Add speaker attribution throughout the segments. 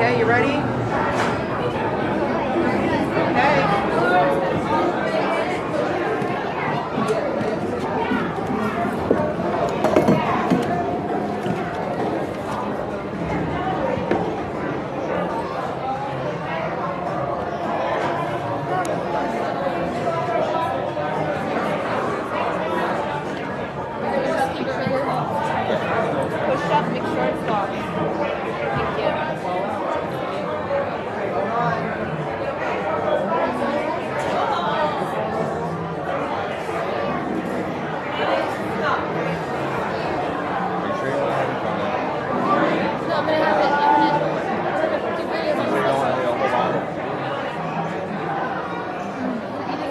Speaker 1: Okay, you ready?
Speaker 2: Push up, make sure it's locked. Thank you. No, I'm gonna have it. I'm gonna do videos on anything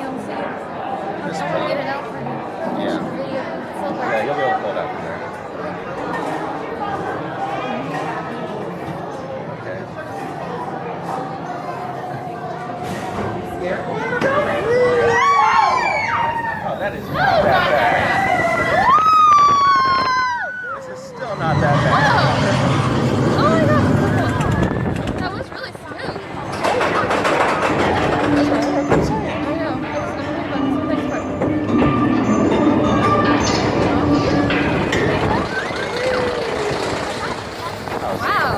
Speaker 2: else. I'm trying to get it out for you.
Speaker 3: Yeah, you'll be able to pull it out from there. Oh, that is not that bad. This is still not that bad.
Speaker 2: Oh my gosh, that was really smooth.
Speaker 3: That's what I kept saying.
Speaker 2: I know. I'm worried about this next part. Wow.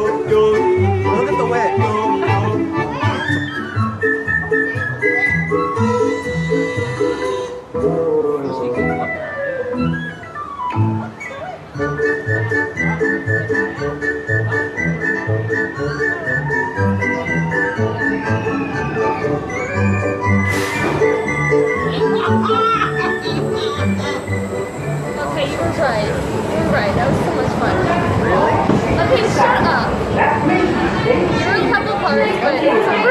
Speaker 1: Look at the wedge.
Speaker 2: Okay, you were right. You were right. That was so much fun.
Speaker 1: Really?
Speaker 2: Okay, shut up. There were a couple parts, but it's